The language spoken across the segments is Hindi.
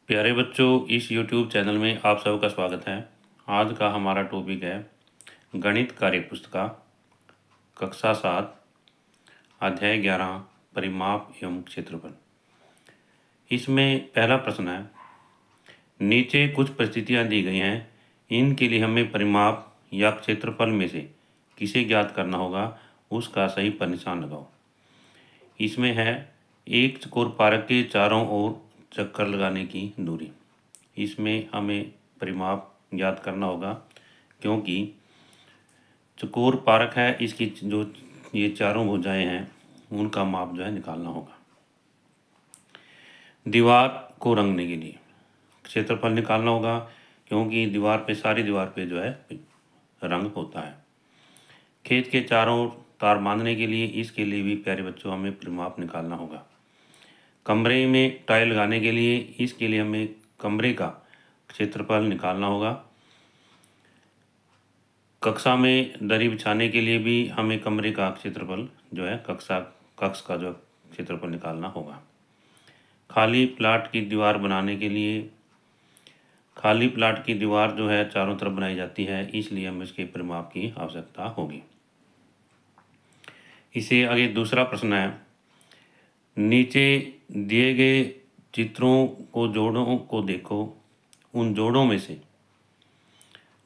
प्यारे बच्चों, इस YouTube चैनल में आप सबका स्वागत है। आज का हमारा टॉपिक है गणित कार्य पुस्तिका कक्षा 7 अध्याय 11 परिमाप एवं क्षेत्रफल। इसमें पहला प्रश्न है, नीचे कुछ परिस्थितियां दी गई हैं, इनके लिए हमें परिमाप या क्षेत्रफल में से किसे ज्ञात करना होगा, उसका सही पर निशान लगाओ। इसमें है एक चौकोर पारक के चारों ओर चक्कर लगाने की दूरी। इसमें हमें परिमाप ज्ञात करना होगा, क्योंकि चौकोर पारक है, इसकी जो ये चारों भुजाएं हैं उनका माप जो है निकालना होगा। दीवार को रंगने के लिए क्षेत्रफल निकालना होगा, क्योंकि सारी दीवार पे जो है रंग होता है। खेत के चारों ओर तार बांधने के लिए, इसके लिए भी प्यारे बच्चों हमें परिमाप निकालना होगा। कमरे में टाइल लगाने के लिए, इसके लिए हमें कमरे का क्षेत्रफल निकालना होगा। कक्षा में दरी बिछाने के लिए भी हमें कमरे का क्षेत्रफल जो है कक्ष का जो क्षेत्रफल निकालना होगा। खाली प्लाट की दीवार बनाने के लिए, खाली प्लाट की दीवार जो है चारों तरफ बनाई जाती है, इसलिए हमें इसके परिमाप की आवश्यकता होगी। इसे आगे दूसरा प्रश्न है, नीचे दिए गए चित्रों को जोड़ों को देखो, उन जोड़ों में से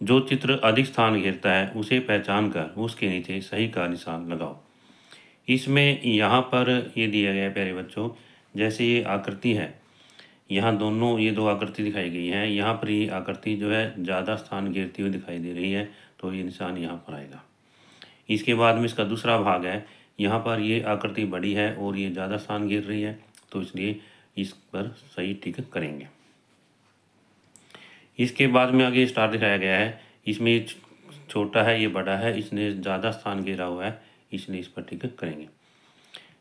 जो चित्र अधिक स्थान घेरता है उसे पहचान कर उसके नीचे सही का निशान लगाओ। इसमें यहाँ पर ये दिया गया है प्यारे बच्चों, जैसे ये आकृति है, यहाँ दोनों ये दो आकृति दिखाई गई हैं। यहाँ पर ये आकृति जो है ज़्यादा स्थान घेरती हुई दिखाई दे रही है, तो ये निशान यहाँ पर आएगा। इसके बाद में इसका दूसरा भाग है, यहाँ पर ये आकृति बड़ी है और ये ज़्यादा स्थान घेर रही है, तो इसलिए इस पर सही टिक करेंगे। इसके बाद में आगे स्टार दिखाया गया है, इसमें ये छोटा है, ये बड़ा है, इसने ज़्यादा स्थान घेरा हुआ है, इसलिए इस पर टिक करेंगे।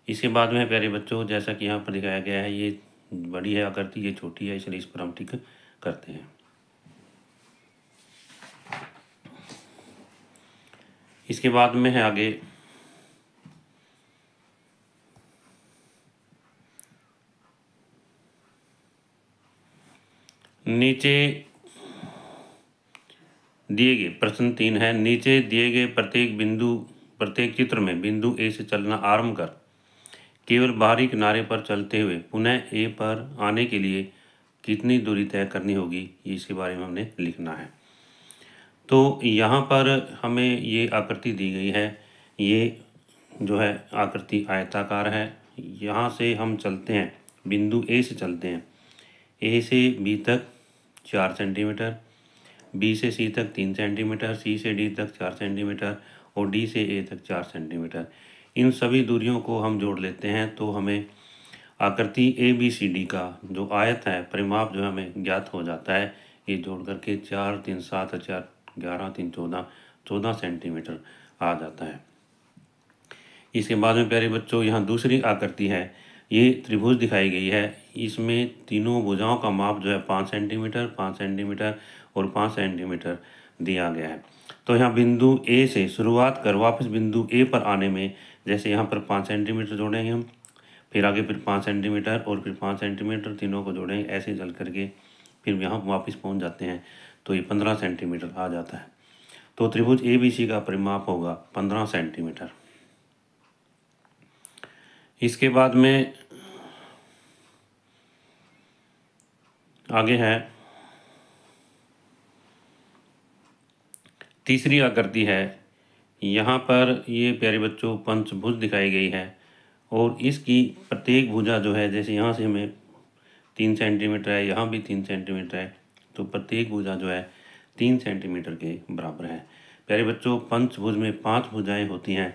इसके बाद में प्यारे बच्चों, जैसा कि यहाँ पर दिखाया गया है, ये बड़ी है आकृति, ये छोटी है, इसलिए इस पर हम टिक करते हैं। इसके बाद में है आगे नीचे दिए गए प्रश्न 3 है, नीचे दिए गए प्रत्येक चित्र में बिंदु ए से चलना आरंभ कर केवल बाहरी किनारे पर चलते हुए पुनः ए पर आने के लिए कितनी दूरी तय करनी होगी, इसके बारे में हमने लिखना है। तो यहाँ पर हमें ये आकृति दी गई है, ये जो है आकृति आयताकार है। यहाँ से हम चलते हैं, बिंदु ए से चलते हैं, ए से बी तक 4 सेंटीमीटर, बी से सी तक 3 सेंटीमीटर, सी से डी तक 4 सेंटीमीटर और डी से ए तक 4 सेंटीमीटर। इन सभी दूरियों को हम जोड़ लेते हैं, तो हमें आकृति ए बी सी डी का जो आयत है परिमाप जो हमें ज्ञात हो जाता है। ये जोड़ करके 4 3 7 4 11 3 14 सेंटीमीटर आ जाता है। इसके बाद में प्यारे बच्चों, यहाँ दूसरी आकृति है, ये त्रिभुज दिखाई गई है। इसमें तीनों भुजाओं का माप जो है 5 सेंटीमीटर 5 सेंटीमीटर और 5 सेंटीमीटर दिया गया है। तो यहाँ बिंदु ए से शुरुआत कर वापस बिंदु ए पर आने में, जैसे यहाँ पर 5 सेंटीमीटर जोड़ेंगे हम, फिर आगे फिर 5 सेंटीमीटर और फिर 5 सेंटीमीटर, तीनों को जोड़ेंगे, ऐसे चल करके फिर यहाँ वापस पहुँच जाते हैं, तो ये 15 सेंटीमीटर आ जाता है। तो त्रिभुज ए बी सी का परिमाप होगा 15 सेंटीमीटर। इसके बाद में आगे है तीसरी आकृति है। यहाँ पर ये प्यारे बच्चों पंचभुज दिखाई गई है और इसकी प्रत्येक भुजा जो है, जैसे यहाँ से हमें 3 सेंटीमीटर है, यहाँ भी 3 सेंटीमीटर है, तो प्रत्येक भुजा जो है 3 सेंटीमीटर के बराबर है। प्यारे बच्चों पंचभुज में 5 भुजाएं होती हैं,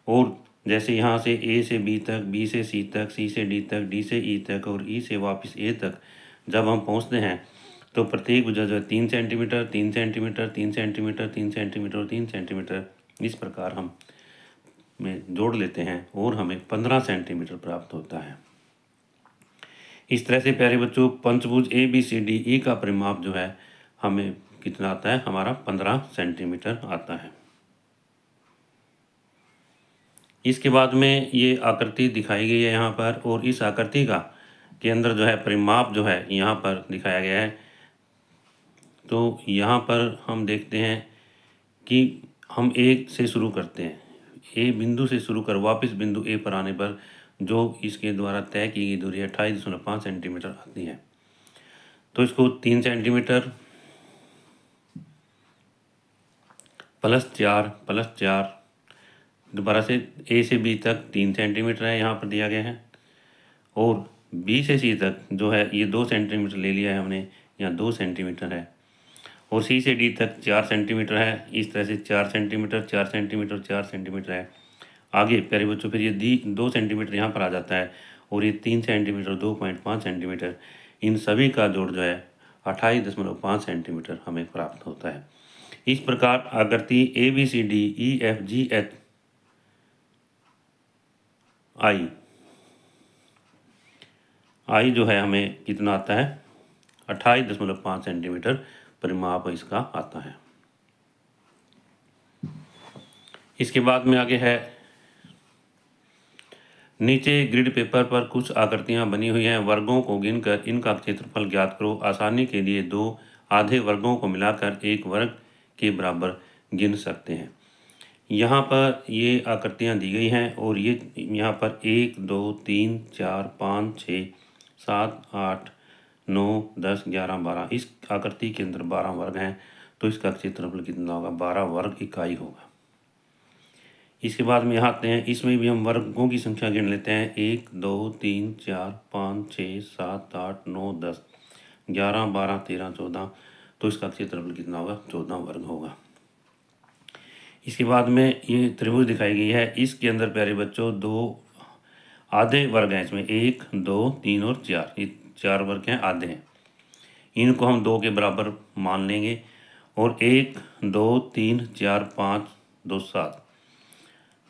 और जैसे यहाँ से ए से बी तक, बी से सी तक, सी से डी तक, डी से ई तक और ई से वापस ए तक जब हम पहुँचते हैं, तो प्रत्येक भुजा जो है 3 सेंटीमीटर 3 सेंटीमीटर 3 सेंटीमीटर 3 सेंटीमीटर और 3 सेंटीमीटर, इस प्रकार हम में जोड़ लेते हैं और हमें 15 सेंटीमीटर प्राप्त होता है। इस तरह से प्यारे बच्चों पंचभुज A B C D E का परिमाप जो है हमें कितना आता है, हमारा 15 सेंटीमीटर आता है। इसके बाद में ये आकृति दिखाई गई है यहाँ पर, और इस आकृति का के अंदर जो है परिमाप जो है यहाँ पर दिखाया गया है। तो यहाँ पर हम देखते हैं कि हम ए से शुरू करते हैं, ए बिंदु से शुरू कर वापस बिंदु ए पर आने पर जो इसके द्वारा तय की गई दूरी 28.5 सेंटीमीटर आती है। तो इसको 3 सेंटीमीटर +4 दोबारा से ए से बी तक 3 सेंटीमीटर है यहाँ पर दिया गया है, और बी से सी तक जो है ये 2 सेंटीमीटर ले लिया है हमने, यहाँ 2 सेंटीमीटर है, और सी से डी तक 4 सेंटीमीटर है। इस तरह से 4 सेंटीमीटर 4 सेंटीमीटर 4 सेंटीमीटर है। आगे प्यारे बच्चों फिर ये 2 सेंटीमीटर यहाँ पर आ जाता है, और ये 3 सेंटीमीटर 2.5 सेंटीमीटर, इन सभी का जोड़ जो है 28.5 सेंटीमीटर हमें प्राप्त होता है। इस प्रकार आकृति ABCDEFGH आई जो है हमें कितना आता है 28.5 सेंटीमीटर परिमाप इसका आता है। इसके बाद में आगे है, नीचे ग्रिड पेपर पर कुछ आकृतियां बनी हुई हैं, वर्गों को गिनकर इनका क्षेत्रफल ज्ञात करो। आसानी के लिए 2 आधे वर्गों को मिलाकर एक वर्ग के बराबर गिन सकते हैं। यहाँ पर ये आकृतियाँ दी गई हैं, और ये यहाँ पर 1 2 3 4 5 6 7 8 9 10 11 12, इस आकृति के अंदर 12 वर्ग हैं, तो इसका क्षेत्रफल कितना होगा 12 वर्ग इकाई होगा। इसके बाद में यहाँ आते हैं, इसमें भी हम वर्गों की संख्या गिन लेते हैं, 1 2 3 4 5 6 7 8 9 10 11 12 13 14, तो इसका क्षेत्रफल कितना होगा 14 वर्ग होगा। इसके बाद में ये त्रिभुज दिखाई गई है, इसके अंदर प्यारे बच्चों 2 आधे वर्ग हैं, इसमें 1 2 3 और 4, ये 4 वर्ग हैं आधे हैं, इनको हम 2 के बराबर मान लेंगे, और 1 2 3 4 5 2 7,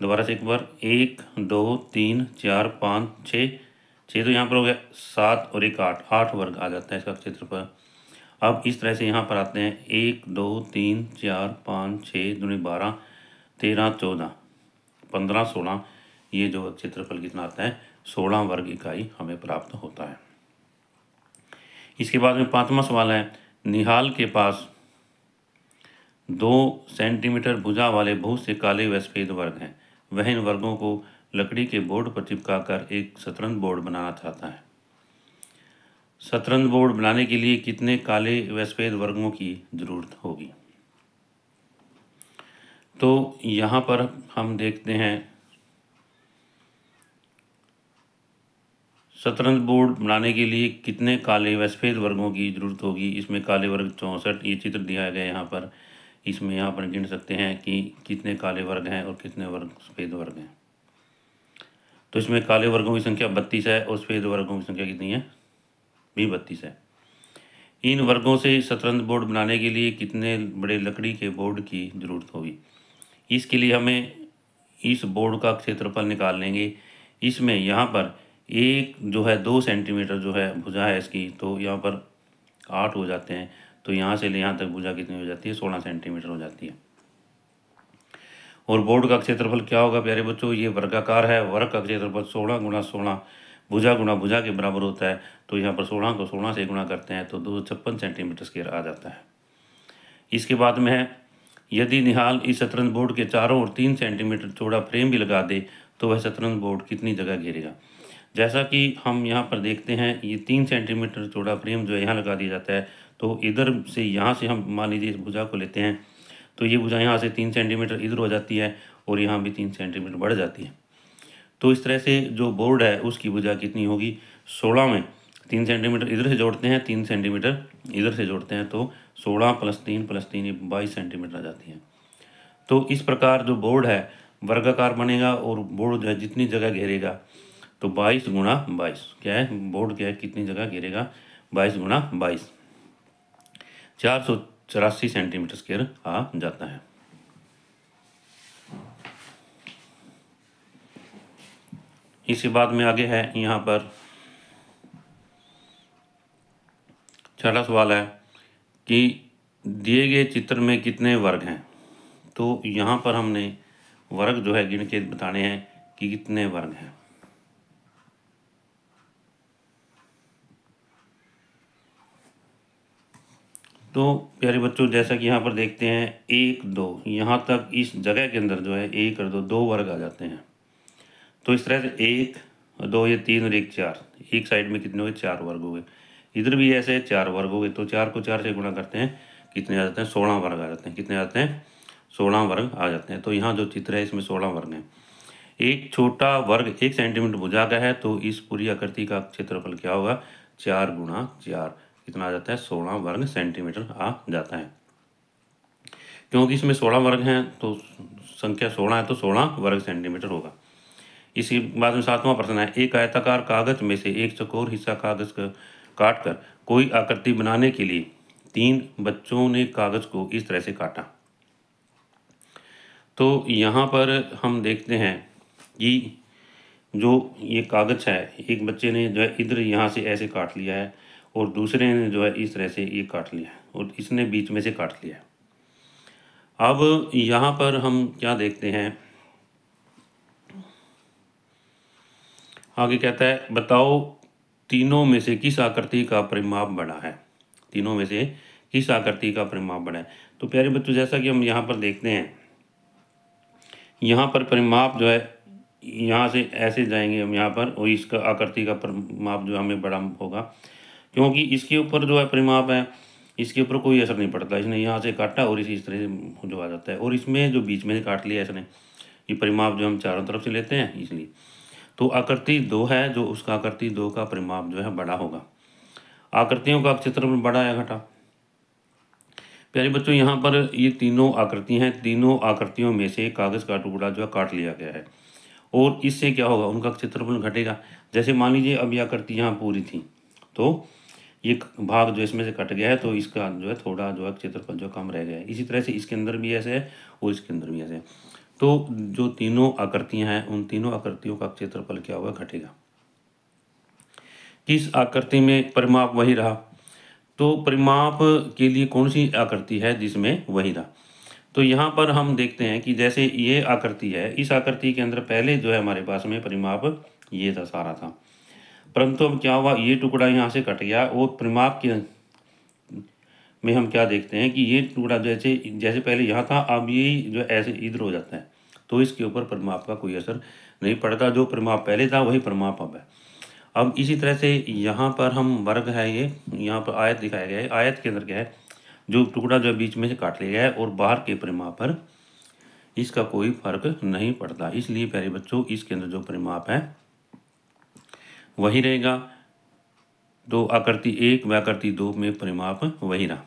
दोबारा से एक बार 1 2 3 4 5 6 तो यहाँ पर हो गया 7 और 1 8, 8 वर्ग आ जाता है इसका क्षेत्रफल। अब इस तरह से यहाँ पर आते हैं 1 2 3 4 5 6 दूनी 12 13 14 15 16, ये जो क्षेत्रफल कितना आता है 16 वर्ग इकाई हमें प्राप्त होता है। इसके बाद में 5वां सवाल है, निहाल के पास 2 सेंटीमीटर भुजा वाले बहुत से काले व सफेद वर्ग हैं, वह इन वर्गों को लकड़ी के बोर्ड पर चिपकाकर एक शतरंज बोर्ड बनाना चाहता है। शतरंज बोर्ड बनाने के लिए कितने काले व सफेद वर्गों की जरूरत होगी? तो यहाँ पर हम देखते हैं, शतरंज बोर्ड बनाने के लिए कितने काले व सफेद वर्गों की जरूरत होगी। इसमें काले वर्ग 64, ये चित्र दिया गया है यहाँ पर, इसमें यहाँ पर गिन सकते हैं कि कितने काले वर्ग हैं और कितने वर्ग सफेद वर्ग हैं। तो इसमें काले वर्गों की संख्या 32 है, और सफेद वर्गों की संख्या कितनी है भी 32 है। इन वर्गों से शतरंज बोर्ड बनाने के लिए कितने बड़े लकड़ी के बोर्ड की जरूरत होगी। इसके लिए हमें इस बोर्ड का क्षेत्रफल निकाल लेंगे। इसमें यहाँ पर एक जो है 2 सेंटीमीटर जो है भुजा है इसकी, तो यहाँ पर 8 हो जाते हैं, तो यहाँ से ले यहाँ तक भुजा कितनी हो जाती है 16 सेंटीमीटर हो जाती है। और बोर्ड का क्षेत्रफल क्या होगा प्यारे बच्चों, ये वर्गाकार है, वर्ग का क्षेत्रफल 16 गुणा 16 भुजा गुणा भुजा के बराबर होता है, तो यहाँ पर 16 को 16 से गुणा करते हैं तो 256 सेंटीमीटर स्क्वायर आ जाता है। इसके बाद में है, यदि निहाल इस शतरंज बोर्ड के चारों ओर 3 सेंटीमीटर चौड़ा फ्रेम भी लगा दे तो वह शतरंज बोर्ड कितनी जगह घेरेगा। जैसा कि हम यहाँ पर देखते हैं, ये 3 सेंटीमीटर चौड़ा फ्रेम जो है यहाँ लगा दिया जाता है, तो इधर से यहाँ से हम मान लीजिए इस भुजा को लेते हैं, तो ये भुजा यहाँ से 3 सेंटीमीटर इधर हो जाती है, और यहाँ भी 3 सेंटीमीटर बढ़ जाती है। तो इस तरह से जो बोर्ड है उसकी भुजा कितनी होगी 16 में 3 सेंटीमीटर इधर से जोड़ते हैं, 3 सेंटीमीटर इधर से जोड़ते हैं, तो 16 + 3 + 3 22 सेंटीमीटर आ जाती है। तो इस प्रकार जो बोर्ड है वर्गाकार बनेगा, और बोर्ड जो है जितनी जगह घेरेगा तो 22 गुणा 22 क्या है, बोर्ड क्या है कितनी जगह घेरेगा 22 गुणा 22 484 सेंटीमीटर स्क्वायर आ जाता है। इसके बाद में आगे है, यहाँ पर 6वां सवाल है कि दिए गए चित्र में कितने वर्ग हैं। तो यहाँ पर हमने वर्ग जो है गिन के बताने हैं कि कितने वर्ग हैं। तो प्यारे बच्चों जैसा कि यहाँ पर देखते हैं 1 2 यहाँ तक इस जगह के अंदर जो है 1 और 2 वर्ग आ जाते हैं। तो इस तरह से 1 2 ये 3 और 1 4, एक साइड में कितने हो गए 4 वर्ग हो गए। इधर भी ऐसे 4 वर्ग हो गए। तो 4 को 4 से गुणा करते हैं, कितने आ जाते हैं 16 वर्ग आ जाते हैं। कितने आते हैं 16 वर्ग आ जाते हैं। तो यहाँ जो चित्र है इसमें 16 वर्ग हैं। एक छोटा वर्ग 1 सेंटीमीटर भुजा का है, तो इस पूरी आकृति का क्षेत्रफल क्या होगा 4 गुणा 4, कितना आ जाता है 16 वर्ग सेंटीमीटर आ जाता है। क्योंकि इसमें 16 वर्ग हैं तो संख्या 16 है तो 16 वर्ग सेंटीमीटर होगा। इसी बाद में 7वां प्रश्न है, एक आयताकार कागज में से एक चौकोर हिस्सा कागज का काट कर कोई आकृति बनाने के लिए 3 बच्चों ने कागज को इस तरह से काटा। तो यहाँ पर हम देखते हैं कि जो ये कागज है, एक बच्चे ने जो है इधर यहाँ से ऐसे काट लिया है और दूसरे ने जो है इस तरह से ये काट लिया है और इसने बीच में से काट लिया है। अब यहाँ पर हम क्या देखते हैं, आगे कहता है बताओ तीनों में से किस आकृति का परिमाप बड़ा है। तीनों में से किस आकृति का परिमाप बड़ा है। तो प्यारे बच्चों जैसा कि हम यहाँ पर देखते हैं, यहाँ पर परिमाप जो है यहाँ से ऐसे जाएंगे हम यहाँ पर और इसका आकृति का परिमाप जो हमें बड़ा होगा, क्योंकि इसके ऊपर जो है परिमाप है इसके ऊपर कोई असर नहीं पड़ता। इसने यहाँ से काटा और इसी तरह से जो आ जाता है, और इसमें जो बीच में से काट लिया इसने, ये परिमाप जो हम चारों तरफ से लेते हैं इसलिए। तो आकृति 2 है जो उसका आकृति 2 का परिमाप जो है बड़ा होगा। आकृतियों का क्षेत्रफल बड़ा या घटा। प्यारे बच्चों यहाँ पर ये तीनों आकृतियाँ हैं, तीनों आकृतियों में से कागज़ का टुकड़ा जो है काट लिया गया है और इससे क्या होगा उनका क्षेत्रफल घटेगा। जैसे मान लीजिए अब ये आकृति यहाँ पूरी थी तो ये भाग जो इसमें से कट गया है तो इसका जो है थोड़ा जो है क्षेत्रफल जो कम रह गया है। इसी तरह से इसके अंदर भी ऐसे है और इसके अंदर भी ऐसे है। तो जो तीनों आकृतियाँ हैं उन तीनों आकृतियों का क्षेत्रफल क्या होगा घटेगा। किस आकृति में परिमाप वही रहा। तो परिमाप के लिए कौन सी आकृति है जिसमें वही रहा। तो यहाँ पर हम देखते हैं कि जैसे ये आकृति है, इस आकृति के अंदर पहले जो है हमारे पास में परिमाप ये था सारा था, परंतु अब क्या हुआ ये टुकड़ा यहाँ से कट गया और परिमाप के में हम क्या देखते हैं कि ये टुकड़ा जैसे जैसे पहले यहाँ था अब ये जो ऐसे इधर हो जाता है, तो इसके ऊपर परिमाप का कोई असर नहीं पड़ता। जो परिमाप पहले था वही परिमाप अब है। अब इसी तरह से यहाँ पर हम वर्ग है, ये यहाँ पर आयत दिखाया गया है। आयत के अंदर क्या है जो टुकड़ा जो बीच में से काट लिया गया है और बाहर के परिमाप पर इसका कोई फर्क नहीं पड़ता। इसलिए प्यारे बच्चों इसके अंदर जो परिमाप है वही रहेगा। तो आकृति 1 व आकृति 2 में परिमाप वही रहा।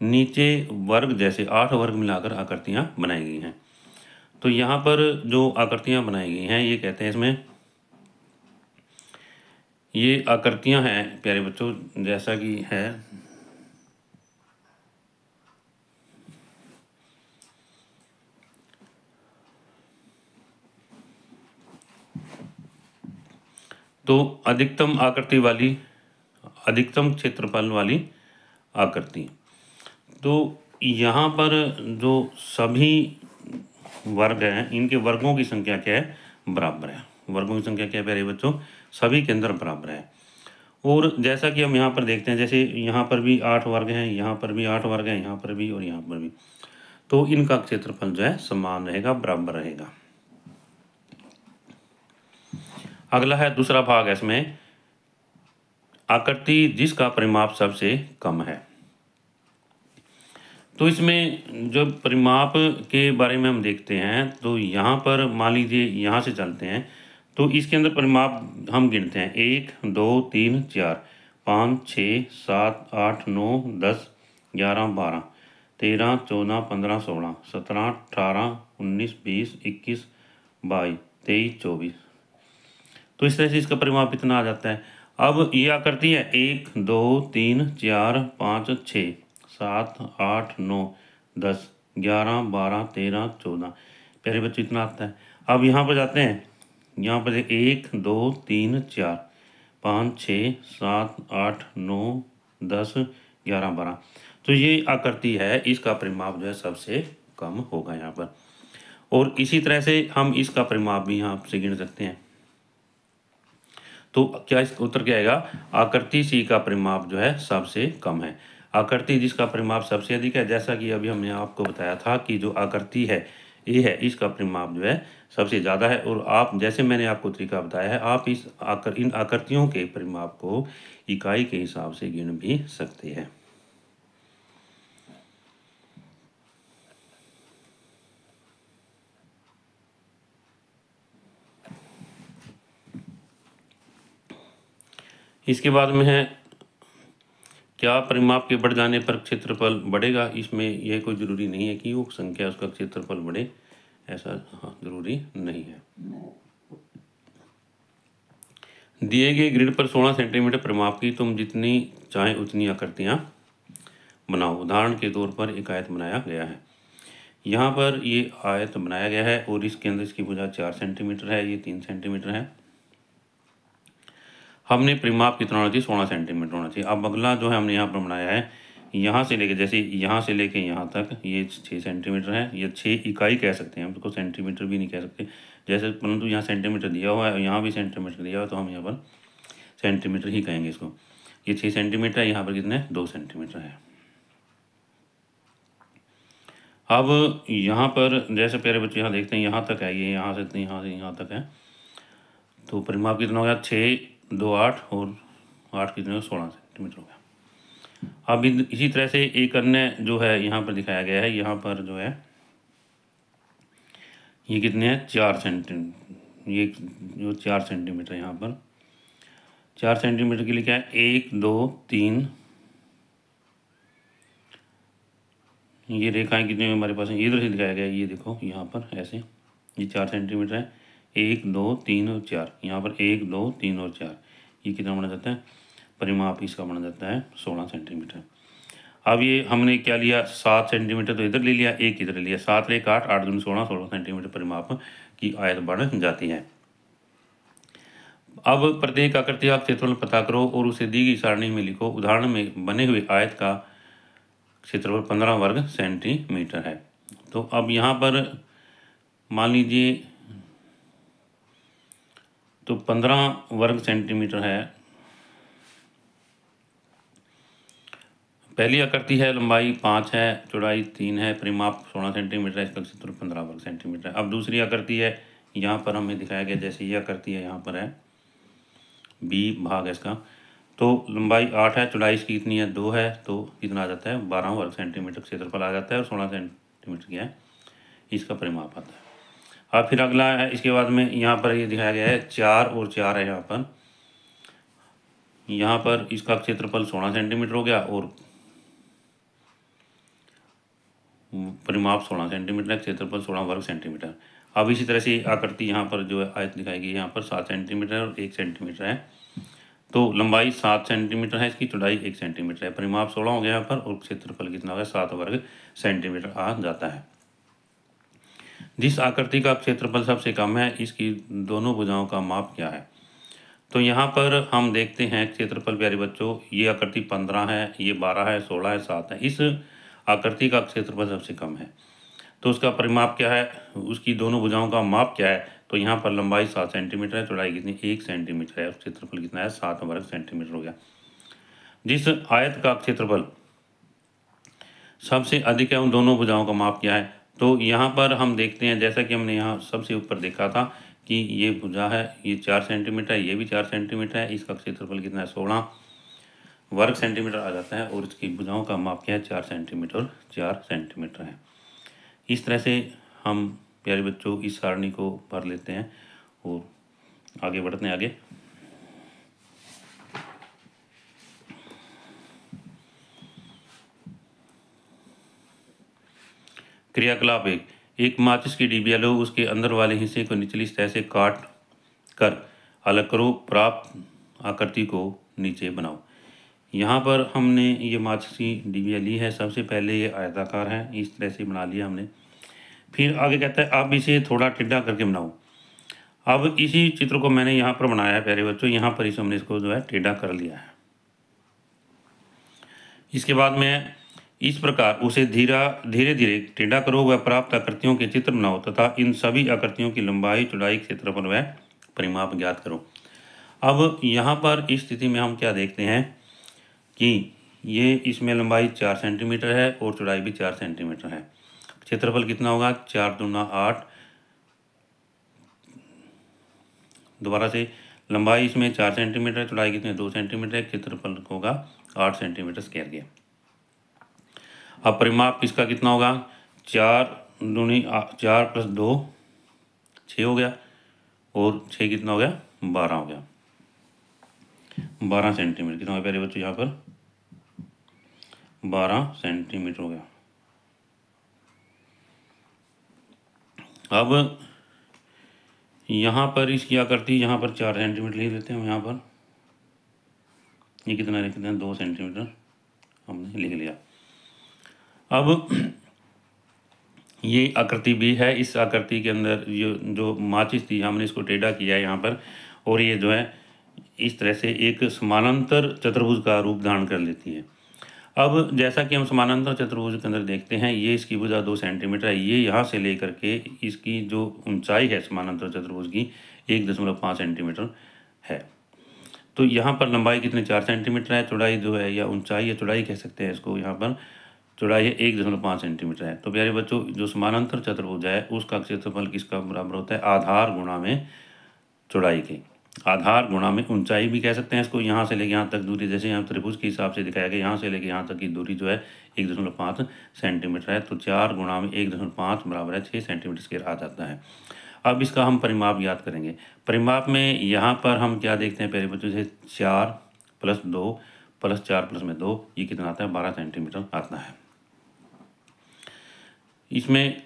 नीचे वर्ग जैसे 8 वर्ग मिलाकर आकृतियाँ बनाई गई हैं। तो यहाँ पर जो आकृतियाँ बनाई गई हैं ये कहते हैं इसमें ये आकृतियाँ हैं प्यारे बच्चों जैसा कि है तो अधिकतम आकृति वाली, अधिकतम क्षेत्रफल वाली आकृति। तो यहाँ पर जो सभी वर्ग हैं इनके वर्गों की संख्या क्या है बराबर है। वर्गों की संख्या क्या है प्यारे बच्चों सभी के अंदर बराबर है। और जैसा कि हम यहाँ पर देखते हैं जैसे यहाँ पर भी 8 वर्ग हैं, यहाँ पर भी 8 वर्ग हैं, यहाँ पर भी और यहाँ पर भी, तो इनका क्षेत्रफल जो है समान रहेगा बराबर रहेगा। अगला है दूसरा भाग है इसमें आकृति जिसका परिमाप सबसे कम है। तो इसमें जो परिमाप के बारे में हम देखते हैं तो यहाँ पर मान लीजिए यहाँ से चलते हैं तो इसके अंदर परिमाप हम गिनते हैं 1 2 3 4 5 6 7 8 9 10 11 12 13 14 15 16 17 18 19 20 21 22 23 24। तो इस तरह से इसका परिमाप इतना आ जाता है। अब ये आकृति है 1 2 3 4 5 6 7 8 9 10 11 12 13 14 प्यारे बच्चों इतना आता है। अब यहाँ पर जाते हैं, यहाँ पर 1 2 3 4 5 6 7 8 9 10 11 12। तो ये आकृति है इसका परिमाप जो है सबसे कम होगा यहाँ पर। और इसी तरह से हम इसका परिमाप भी यहाँ से गिन सकते हैं। तो क्या इसका उत्तर क्या आएगा आकृति सी का परिमाप जो है सबसे कम है। आकृति जिसका परिमाप सबसे अधिक है, जैसा कि अभी हमने आपको बताया था कि जो आकृति है ए है, इसका परिमाप जो है सबसे ज़्यादा है। और आप जैसे मैंने आपको तरीका बताया है, आप इन आकृतियों के परिमाप को इकाई के हिसाब से गिन भी सकते हैं। इसके बाद में है, क्या परिमाप के बढ़ जाने पर क्षेत्रफल बढ़ेगा? इसमें यह कोई ज़रूरी नहीं है कि वो संख्या उसका क्षेत्रफल बढ़े, ऐसा ज़रूरी नहीं है। दिए गए ग्रिड पर 16 सेंटीमीटर परिमाप की तुम जितनी चाहें उतनी आकृतियाँ बनाओ। उदाहरण के तौर पर एक आयत बनाया गया है। यहाँ पर ये आयत बनाया गया है और इसके अंदर इसकी भुजा 4 सेंटीमीटर है, ये 3 सेंटीमीटर है। हमने परिमाप कितना होना चाहिए? 16 सेंटीमीटर होना चाहिए। अब अगला जो है हमने यहाँ पर बनाया है, यहाँ से लेके, जैसे यहाँ से लेके यहाँ तक ये 6 सेंटीमीटर है। ये 6 इकाई कह सकते हैं, हम इसको सेंटीमीटर भी नहीं कह सकते जैसे, परंतु यहाँ सेंटीमीटर दिया हुआ है, यहाँ भी सेंटीमीटर दिया हुआ है, तो हम यहाँ पर सेंटीमीटर ही कहेंगे इसको। ये 6 सेंटीमीटर है, यहाँ पर कितने 2 सेंटीमीटर है। अब यहाँ पर जैसे प्यारे बच्चे यहाँ देखते हैं, यहाँ तक है, ये यहाँ से यहाँ तक है, तो परिमाप कितना हो गया? 6, 2, 8 और 8 कितने? 16 सेंटीमीटर हो गया। अब इसी तरह से एक अन्य जो है यहाँ पर दिखाया गया है, यहाँ पर जो है ये कितने हैं? 4 सेंटीमीटर। ये जो 4 सेंटीमीटर यहाँ पर 4 सेंटीमीटर के लिए क्या है? 1, 2, 3, ये रेखाएं कितने हमारे पास है? इधर से दिखाया गया है, ये देखो यहाँ पर ऐसे, ये 4 सेंटीमीटर है। 1, 2, 3 और 4, यहाँ पर 1, 2, 3 और 4, ये कितना बना जाता है? परिमाप इसका बना जाता है 16 सेंटीमीटर। अब ये हमने क्या लिया? 7 सेंटीमीटर तो इधर ले लिया, 1 इधर ले लिया, 7 1 8, 8 दूनी 16, 16 सेंटीमीटर परिमाप की आयत बन जाती है। अब प्रत्येक आकृति का क्षेत्रफल पता करो और उसे दी गई सारणी में लिखो। उदाहरण में बने हुए आयत का क्षेत्रफल 15 वर्ग सेंटीमीटर है। तो अब यहाँ पर मान लीजिए, तो 15 वर्ग सेंटीमीटर है। पहली आकृति है, लंबाई 5 है, चौड़ाई 3 है, परिमाप 16 सेंटीमीटर है, इसका क्षेत्रफल 15 वर्ग सेंटीमीटर है। अब दूसरी आकृति है, यहाँ पर हमें दिखाया गया, जैसे ये आकृति है, यहाँ पर है बी भाग है इसका, तो लंबाई 8 है, चौड़ाई इसकी कितनी है? 2 है, तो कितना आ जाता है? 12 वर्ग सेंटीमीटर क्षेत्रफल आ जाता है, और 16 सेंटीमीटर क्या है? इसका परिमाप आता है। अब फिर अगला है, इसके बाद में यहाँ पर ये दिखाया गया है 4 और 4 है, यहाँ पर इसका क्षेत्रफल 16 सेंटीमीटर हो गया और परिमाप 16 सेंटीमीटर है, क्षेत्रफल 16 वर्ग सेंटीमीटर। अब इसी तरह से आकृति यहाँ पर जो है आयत दिखाई गई, यहाँ पर 7 सेंटीमीटर और 1 सेंटीमीटर है, तो लंबाई 7 सेंटीमीटर है, इसकी चौड़ाई 1 सेंटीमीटर है, परिमाप 16 हो गया यहाँ पर, और क्षेत्रफल कितना हो गया? 7 वर्ग सेंटीमीटर आ जाता है। जिस आकृति का क्षेत्रफल सबसे कम है, इसकी दोनों भुजाओं का माप क्या है? तो यहाँ पर हम देखते हैं क्षेत्रफल प्यारे बच्चों, ये आकृति 15 है, ये 12 है, 16 है, 7 है। इस आकृति का क्षेत्रफल सबसे कम है, तो उसका परिमाप क्या है? उसकी दोनों भुजाओं का माप क्या है? तो यहाँ पर लंबाई 7 सेंटीमीटर है, चौड़ाई कितनी? 1 सेंटीमीटर है, और क्षेत्रफल कितना है? 7 वर्ग सेंटीमीटर हो गया। जिस आयत का क्षेत्रफल सबसे अधिक है, उन दोनों भुजाओं का माप क्या है? तो यहाँ पर हम देखते हैं, जैसा कि हमने यहाँ सबसे ऊपर देखा था कि ये भुजा है, ये 4 सेंटीमीटर है, ये भी 4 सेंटीमीटर है, इसका क्षेत्रफल कितना है? 16 वर्ग सेंटीमीटर आ जाता है, और इसकी भुजाओं का माप क्या है? 4 सेंटीमीटर और 4 सेंटीमीटर है। इस तरह से हम प्यारे बच्चों इस सारणी को भर लेते हैं और आगे बढ़ते हैं। आगे क्रियाकलाप 1, एक माचिस की डिबिया लो, उसके अंदर वाले हिस्से को निचली सतह से काट कर अलग करो, प्राप्त आकृति को नीचे बनाओ। यहाँ पर हमने ये माचिस की डिबिया ली है, सबसे पहले ये आयताकार है, इस तरह से बना लिया हमने। फिर आगे कहता है अब इसे थोड़ा टेढ़ा करके बनाओ। अब इसी चित्र को मैंने यहाँ पर बनाया है प्यारे बच्चों, यहाँ पर इसे हमने इसको जो है टेढ़ा कर लिया है। इसके बाद में इस प्रकार उसे धीरे धीरे टेढ़ा करो, वह प्राप्त आकृतियों के चित्र बनाओ तथा इन सभी आकृतियों की लंबाई, चौड़ाई, क्षेत्रफल व परिमाप ज्ञात करो। अब यहाँ पर इस स्थिति में हम क्या देखते हैं कि ये इसमें लंबाई 4 सेंटीमीटर है और चौड़ाई भी 4 सेंटीमीटर है। क्षेत्रफल कितना होगा? 4 दूना 8। दोबारा से, लंबाई इसमें 4 सेंटीमीटर है, चौड़ाई कितनी है? 2 सेंटीमीटर है, क्षेत्रफल होगा 8 सेंटीमीटर स्क्वायर के। अब परिमाप इसका कितना होगा? 4 प्लस 2 6 हो गया, और 6 कितना हो गया? 12 हो गया। 12 सेंटीमीटर कितना हो गया प्यारे बच्चों? यहाँ पर 12 सेंटीमीटर हो गया। अब यहाँ पर इसकी आकृति, यहाँ पर 4 सेंटीमीटर लिख देते हैं हम। यहाँ पर ये कितना लिखते हैं? 2 सेंटीमीटर हमने लिख लिया। अब ये आकृति भी है। इस आकृति के अंदर जो माचिस थी, हमने इसको टेढ़ा किया है यहाँ पर, और ये जो है इस तरह से एक समानांतर चतुर्भुज का रूप धारण कर लेती है। अब जैसा कि हम समानांतर चतुर्भुज के अंदर देखते हैं, ये इसकी भुजा 2 सेंटीमीटर है। ये यहाँ से लेकर के इसकी जो ऊंचाई है समानांतर चतुर्भुज की 1.5 सेंटीमीटर है। तो यहाँ पर लंबाई कितनी? 4 सेंटीमीटर है। चौड़ाई जो है, या ऊंचाई या चौड़ाई कह सकते हैं इसको, यहाँ पर चौड़ाई है 1.5 सेंटीमीटर है। तो प्यारे बच्चों, जो समानांतर चतुर्भुज है उसका क्षेत्रफल किसका बराबर होता है? आधार गुणा में चौड़ाई के। आधार गुणा में ऊंचाई भी कह सकते हैं इसको। यहाँ से लेके यहाँ तक दूरी, जैसे यहाँ त्रिभुज के हिसाब से दिखाया गया, यहाँ से लेके यहाँ तक की दूरी जो है 1.5 सेंटीमीटर है। तो 4 गुणा में 1.5 बराबर है 6 सेंटीमीटर स्क्वायर आ जाता है। अब इसका हम परिमाप याद करेंगे। परिमाप में यहाँ पर हम क्या देखते हैं प्यारे बच्चों? जैसे 4 प्लस 2 प्लस 4 प्लस में 2, ये कितना आता है? 12 सेंटीमीटर आता है। इसमें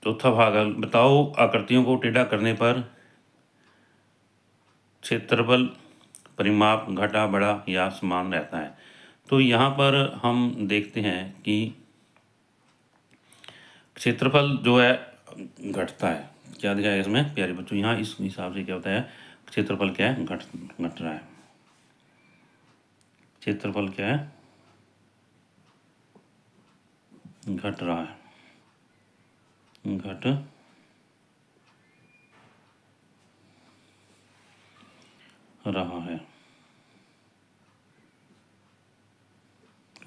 चौथा भाग, बताओ आकृतियों को टेढ़ा करने पर क्षेत्रफल परिमाप घटा बढ़ा या समान रहता है। तो यहाँ पर हम देखते हैं कि क्षेत्रफल जो है घटता है। क्या दिखाया है इसमें प्यारे बच्चों? यहाँ इस हिसाब से क्या होता है? क्षेत्रफल क्या है? घट रहा है। क्षेत्रफल क्या है? घट रहा है, घट रहा है।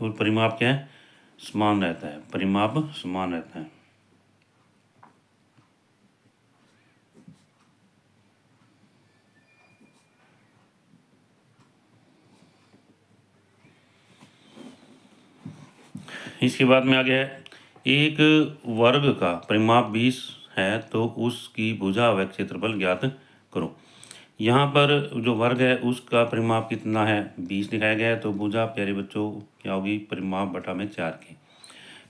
और परिमाप क्या है? समान रहता है। परिमाप समान रहता है। इसके बाद में आगे है, एक वर्ग का परिमाप 20 है तो उसकी भुजा व क्षेत्रफल ज्ञात करो। यहाँ पर जो वर्ग है उसका परिमाप कितना है? 20 दिखाया गया है। तो भुजा प्यारे बच्चों क्या होगी? परिमाप बटा में 4 के,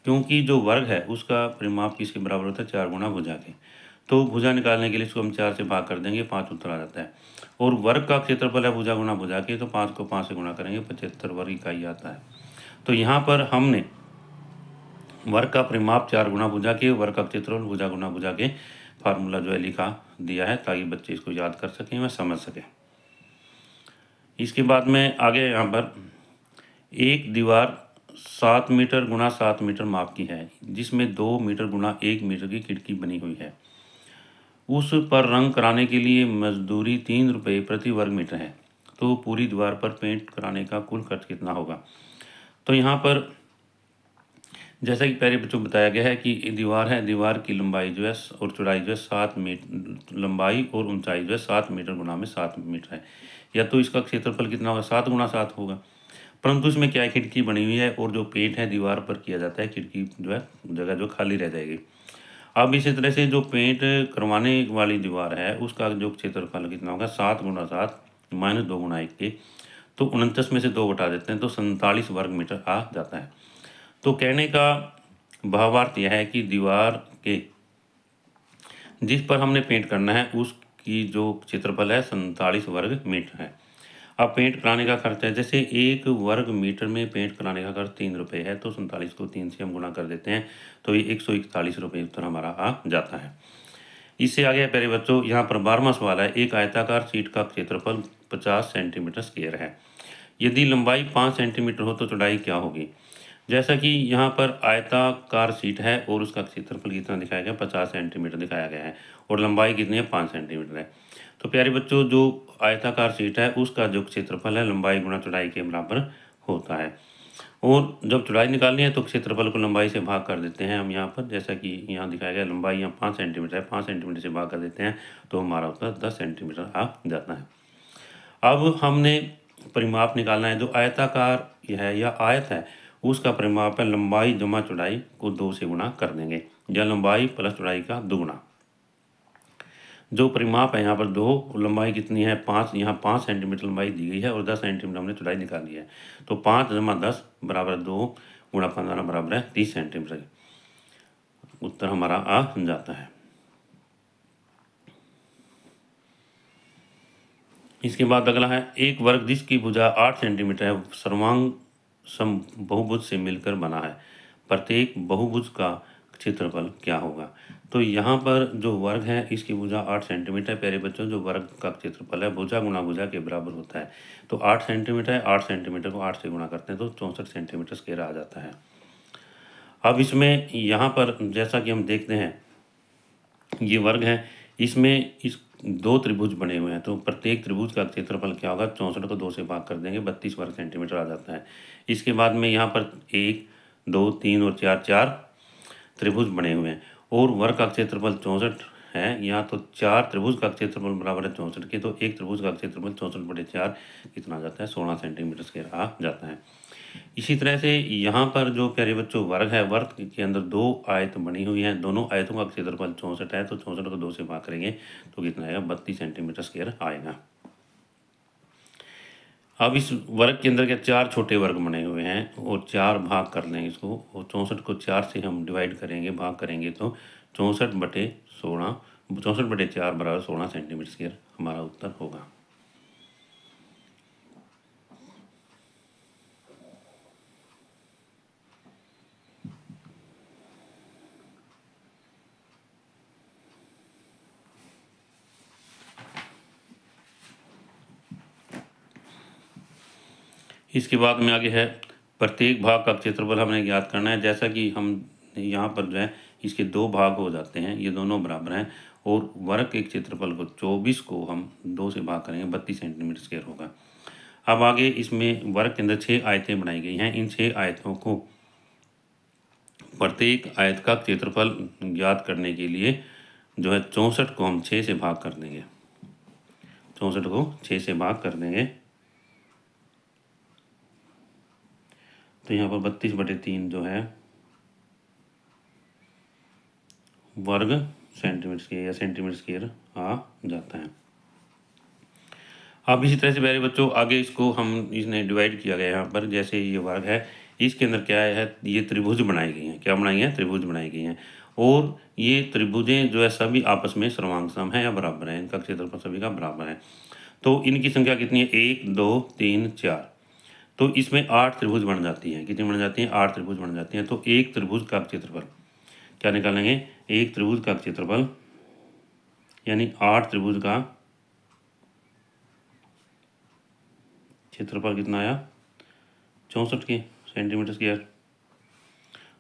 क्योंकि जो वर्ग है उसका परिमाप किसके बराबर होता है? 4 गुना भुजा के। तो भुजा निकालने के लिए इसको हम 4 से भाग कर देंगे, 5 उत्तर आ जाता है। और वर्ग का क्षेत्रफल है भुजा गुना भुजा के, तो 5 को 5 से गुणा करेंगे, 75 वर्ग इकाई आता है। तो यहाँ पर हमने वर्ग का परिमाप 4 गुना भुजा के, वर्ग का क्षेत्रफल भुजा गुना भुजा के फार्मूला जो है लिखा दिया है, ताकि बच्चे इसको याद कर सकें व समझ सकें। इसके बाद में आगे यहाँ पर एक दीवार 7 मीटर गुणा 7 मीटर माप की है, जिसमें 2 मीटर गुणा 1 मीटर की खिड़की बनी हुई है। उस पर रंग कराने के लिए मजदूरी 3 रुपये प्रति वर्ग मीटर है। तो पूरी दीवार पर पेंट कराने का कुल खर्च कितना होगा? तो यहाँ पर जैसा कि पहले बच्चों बताया गया है कि दीवार है, दीवार की लंबाई जो है और चौड़ाई जो है 7 मीटर, लंबाई और ऊंचाई जो है 7 मीटर गुणा में 7 मीटर है। या तो इसका क्षेत्रफल कितना होगा? 7 गुणा 7 होगा। परंतु इसमें क्या है? खिड़की बनी हुई है, और जो पेंट है दीवार पर किया जाता है, खिड़की जो है जगह जो खाली रह जाएगी। अब इसी तरह से जो पेंट करवाने वाली दीवार है उसका जो क्षेत्रफल कितना होगा? 7 गुणा 7 माइनस 2 गुणा 1 के, तो 29 में से 2 घटा देते हैं तो 47 वर्ग मीटर आ जाता है। तो कहने का भावार्थ यह है कि दीवार के जिस पर हमने पेंट करना है उसकी जो क्षेत्रफल है 47 वर्ग मीटर है। अब पेंट कराने का खर्च है, जैसे 1 वर्ग मीटर में पेंट कराने का खर्च 3 रुपये है, तो 47 को 3 से हम गुणा कर देते हैं, तो ये 141 रुपये उत्तर हमारा आ जाता है। इससे आगे प्यारे बच्चों, यहाँ पर 12वां सवाल है, एक आयताकार शीट का क्षेत्रफल 50 सेंटीमीटर स्क्वायर है। यदि लंबाई 5 सेंटीमीटर हो तो चौड़ाई क्या होगी? जैसा कि यहाँ पर आयताकार शीट है और उसका क्षेत्रफल कितना दिखाया गया? 50 सेंटीमीटर दिखाया गया है, और लंबाई कितनी है? 5 सेंटीमीटर है। तो प्यारे बच्चों, जो आयताकार शीट है उसका जो क्षेत्रफल है लंबाई गुणा चौड़ाई के बराबर होता है। और जब चौड़ाई निकालनी है तो क्षेत्रफल को लंबाई से भाग कर देते हैं हम यहाँ पर, जैसा कि यहाँ दिखाया गया। लंबाई यहाँ 5 सेंटीमीटर है, 5 सेंटीमीटर से भाग कर देते हैं तो हमारा उत्तर 10 सेंटीमीटर आ जाता है। अब हमने परिमाप निकालना है। जो आयताकार है या आयत है उसका परिमाप है लंबाई जमा चौड़ाई को 2 से गुणा कर देंगे, या लंबाई प्लस चौड़ाई का दुगुना। जो परिमाप है यहाँ पर 2, लंबाई कितनी है 5, यहाँ 5 सेंटीमीटर लंबाई दी गई है और 10 सेंटीमीटर हमने चौड़ाई निकाली है। तो 5 जमा 10 बराबर 2 गुणा 15 बराबर है 30 सेंटीमीटर। उत्तर हमारा आ जाता है। इसके बाद अगला है, एक वर्ग जिसकी भुजा 8 सेंटीमीटर है सर्वांग सम बहुभुज से मिलकर बना है, प्रत्येक बहुभुज का क्षेत्रफल क्या होगा। तो यहाँ पर जो वर्ग है इसकी भुजा 8 सेंटीमीटर। प्यारे बच्चों, जो वर्ग का क्षेत्रफल है भुजा गुणा भुजा के बराबर होता है। तो 8 सेंटीमीटर है, 8 सेंटीमीटर को 8 से गुणा करते हैं तो 64 सेंटीमीटर स्क्वायर आ जाता है। अब इसमें यहाँ पर जैसा कि हम देखते हैं ये वर्ग है, इसमें इस 2 त्रिभुज बने हुए हैं, तो प्रत्येक त्रिभुज का क्षेत्रफल क्या होगा, 64 को 2 से भाग कर देंगे 32 वर्ग सेंटीमीटर आ जाता है। इसके बाद में यहाँ पर 1 2 3 और 4 4 त्रिभुज बने हुए हैं और वर्ग का क्षेत्रफल 64 है। यहाँ तो 4 त्रिभुज का क्षेत्रफल बराबर है 64 के, तो एक त्रिभुज का क्षेत्रफल 64/4 कितना आ जाता है, 16 सेंटीमीटर स्क्वायर आ जाता है। इसी तरह से यहाँ पर जो प्यारे बच्चों वर्ग है, वर्ग के अंदर 2 आयत बनी हुई हैं, दोनों आयतों का क्षेत्रफल 64 है, तो 64 को 2 से भाग करेंगे तो कितना आएगा, 32 सेंटीमीटर स्क्वायर आएगा। अब इस वर्ग के अंदर क्या 4 छोटे वर्ग बने हुए हैं और 4 भाग कर लेंगे इसको, और 64 को 4 से हम डिवाइड करेंगे, भाग करेंगे तो 64/16 64/4 बराबर 16 सेंटीमीटर स्क्वायर हमारा उत्तर होगा। इसके बाद में आगे है, प्रत्येक भाग का क्षेत्रफल हमें ज्ञात करना है। जैसा कि हम यहाँ पर जो है इसके 2 भाग हो जाते हैं, ये दोनों बराबर हैं और वर्ग के क्षेत्रफल को 24 को हम 2 से भाग करेंगे 32 सेंटीमीटर स्क्वायर होगा। अब आगे इसमें वर्ग के अंदर 6 आयतें बनाई गई हैं। इन 6 आयतों को प्रत्येक आयत का क्षेत्रफल ज्ञात करने के लिए जो है 64 को हम 6 से भाग कर देंगे, 64 को 6 से भाग कर देंगे तो यहाँ पर 32/3 जो है वर्ग सेंटीमीटर स्क्वायर या सेंटीमीटर स्क्वायर आ जाता है। अब इसी तरह से प्यारे बच्चों आगे इसको हम इसने डिवाइड किया गया यहाँ पर, जैसे ये वर्ग है इसके अंदर क्या है, ये त्रिभुज बनाई गई हैं। क्या बनाई हैं, त्रिभुज बनाई गई हैं और ये त्रिभुजें जो है सभी आपस में सर्वांग सम है या बराबर है, इनका क्षेत्रफल सभी का बराबर है। तो इनकी संख्या कितनी है, 1 2 3 4, तो इसमें 8 त्रिभुज बन जाती हैं। कितनी बन जाती हैं, 8 त्रिभुज बन जाती हैं। तो एक त्रिभुज का क्षेत्रफल क्या निकालेंगे, एक त्रिभुज का क्षेत्रफल यानी 8 त्रिभुज का क्षेत्रफल कितना आया, 64 के सेंटीमीटर स्क्वायर।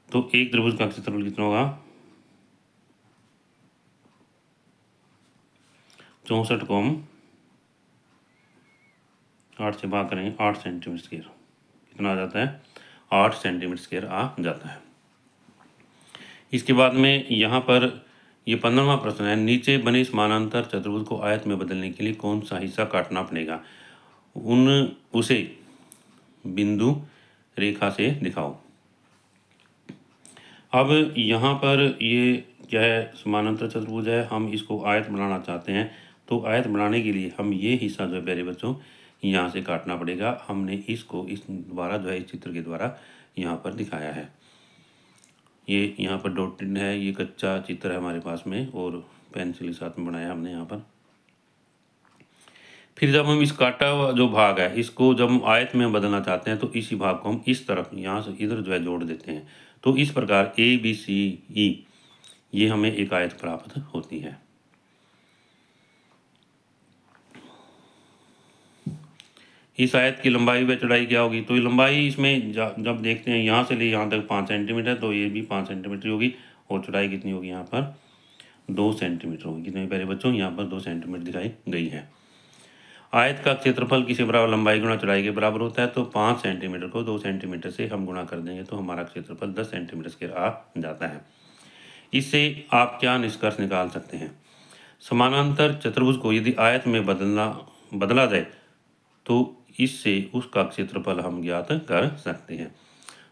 तो एक त्रिभुज का क्षेत्रफल कितना होगा, 64 को हम 8 से भाग करेंगे 8 सेंटीमीटर स्क्वायर, कितना आ जाता है, 8 सेंटीमीटर स्क्वायर आ जाता है। इसके बाद में यहाँ पर ये 15वां प्रश्न है, नीचे बने समानांतर चतुर्भुज को आयत में बदलने के लिए कौन सा हिस्सा काटना पड़ेगा, उसे बिंदु रेखा से दिखाओ। अब यहाँ पर ये क्या है, समानांतर चतुर्भुज है, हम इसको आयत बनाना चाहते हैं। तो आयत बनाने के लिए हम ये हिस्सा जो है प्यारे बच्चों यहाँ से काटना पड़ेगा। हमने इसको इस द्वारा जो है इस चित्र के द्वारा यहाँ पर दिखाया है। ये यहाँ पर डॉटेड है, ये कच्चा चित्र है हमारे पास में और पेंसिल के साथ में बनाया हमने यहाँ पर। फिर जब हम इस काटा हुआ जो भाग है इसको जब हम आयत में बदलना चाहते हैं तो इसी भाग को हम इस तरफ यहाँ से इधर जो है जोड़ देते हैं। तो इस प्रकार ABCE ये हमें एक आयत प्राप्त होती है। इस आयत की लंबाई व चौड़ाई क्या होगी, तो ये लंबाई इसमें जब देखते हैं यहाँ से ले यहाँ तक 5 सेंटीमीटर, तो ये भी 5 सेंटीमीटर होगी और चौड़ाई कितनी होगी यहाँ पर 2 सेंटीमीटर होगी। कितने प्यारे बच्चों, यहाँ पर 2 सेंटीमीटर दिखाई गई है। आयत का क्षेत्रफल किसी बराबर लंबाई गुणा चौड़ाई के बराबर होता है, तो 5 सेंटीमीटर को 2 सेंटीमीटर से हम गुणा कर देंगे तो हमारा क्षेत्रफल 10 सेंटीमीटर के आ जाता है। इससे आप क्या निष्कर्ष निकाल सकते हैं? समानांतर चतुर्भुज को यदि आयत में बदला जाए तो इससे उसका क्षेत्रफल हम ज्ञात कर सकते हैं।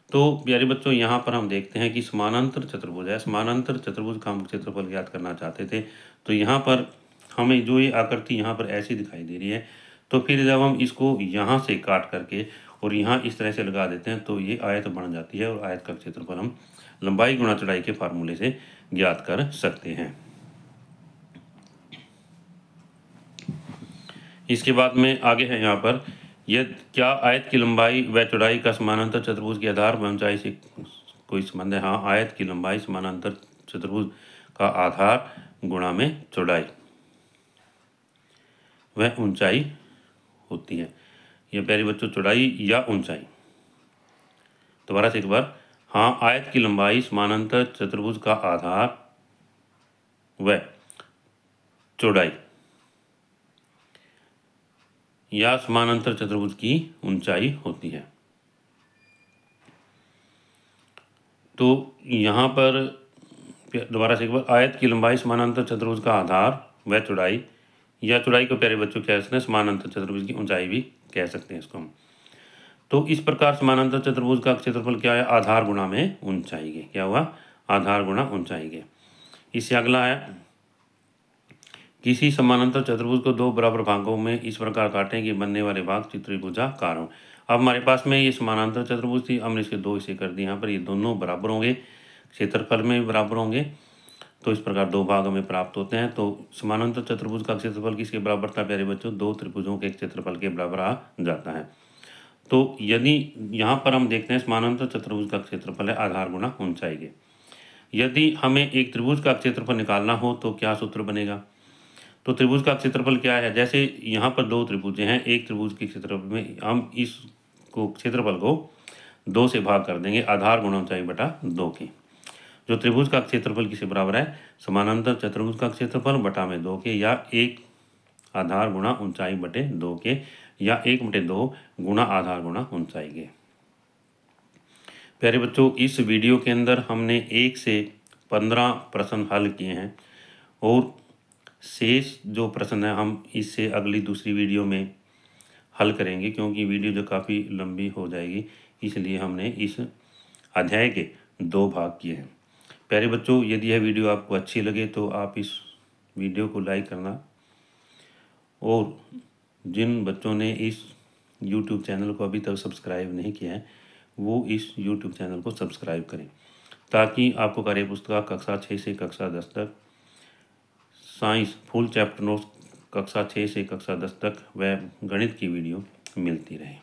तो प्यारे बच्चों, यहाँ पर हम देखते हैं कि समानांतर चतुर्भुज है। समानांतर चतुर्भुज का हम क्षेत्रफल ज्ञात करना चाहते थे, तो यहाँ पर हमें जो ये आकृति यहाँ पर ऐसी दिखाई दे रही है, तो फिर जब हम इसको यहाँ से काट करके और यहाँ इस तरह से लगा देते हैं तो ये आयत बन जाती है और आयत का क्षेत्रफल हम लंबाई गुणा चौड़ाई के फार्मूले से ज्ञात कर सकते हैं। इसके बाद में आगे है यहाँ पर, यह क्या आयत की लंबाई व चौड़ाई का समानांतर चतुर्भुज के आधार व ऊंचाई से कोई संबंध है? हाँ, आयत की लंबाई समानांतर चतुर्भुज का आधार गुणा में चौड़ाई व ऊंचाई होती है। यह प्यारे बच्चों चौड़ाई या ऊंचाई, दोबारा से एक बार, हाँ, आयत की लंबाई समानांतर चतुर्भुज का आधार व चौड़ाई या समानांतर चतुर्भुज की ऊंचाई होती है। तो यहाँ पर दोबारा से एक बार, आयत की लंबाई समानांतर चतुर्भुज का आधार व चौड़ाई या चौड़ाई को प्यारे बच्चों कह सकते हैं समानांतर चतुर्भुज की ऊंचाई भी कह सकते हैं इसको हम। तो इस प्रकार समानांतर चतुर्भुज का क्षेत्रफल क्या है? आधार गुणा में ऊंचाई के। क्या हुआ? आधार गुणा ऊंचाई के। इससे अगला है, किसी समानांतर चतुर्भुज को दो बराबर भागों में इस प्रकार काटें कि बनने वाले भाग त्रिभुजाकार हों। अब हमारे पास में ये समानांतर चतुर्भुज थी, हमने इसके दो हिस्से कर दिए। यहाँ पर ये दोनों बराबर होंगे, क्षेत्रफल में भी बराबर होंगे, तो इस प्रकार दो भाग हमें प्राप्त होते हैं। तो समानांतर चतुर्भुज का क्षेत्रफल किसके बराबर था प्यारे बच्चों? दो त्रिभुजों के क्षेत्रफल के बराबर आ जाता है। तो यदि यहाँ पर हम देखते हैं समानांतर चतुर्भुज का क्षेत्रफल है आधार गुणा ऊंचाई के। यदि हमें एक त्रिभुज का क्षेत्रफल निकालना हो तो क्या सूत्र बनेगा? तो त्रिभुज का क्षेत्रफल क्या है? जैसे यहाँ पर दो त्रिभुज हैं, एक त्रिभुज के क्षेत्रफल में हम इसको क्षेत्रफल को 2 से भाग कर देंगे, आधार गुणा ऊंचाई बटा 2 के। जो त्रिभुज का क्षेत्रफल किसके बराबर है? समानांतर चतुर्भुज का क्षेत्रफल बटा में 2 के, या 1 आधार गुणा ऊंचाई बटे 2 के, या 1/2 गुणा आधार गुणा ऊंचाई के। प्यारे बच्चों, इस वीडियो के अंदर हमने 1 से 15 प्रश्न हल किए हैं और शेष जो प्रश्न है हम इससे अगली दूसरी वीडियो में हल करेंगे, क्योंकि वीडियो जो काफ़ी लंबी हो जाएगी, इसलिए हमने इस अध्याय के 2 भाग किए हैं। प्यारे बच्चों, यदि यह वीडियो आपको अच्छी लगे तो आप इस वीडियो को लाइक करना, और जिन बच्चों ने इस YouTube चैनल को अभी तक सब्सक्राइब नहीं किया है वो इस YouTube चैनल को सब्सक्राइब करें, ताकि आपको कार्यपुस्तिका कक्षा 6 से कक्षा 10 तक, साइंस फुल चैप्टर नोट्स कक्षा 6 से कक्षा 10 तक व गणित की वीडियो मिलती रहे।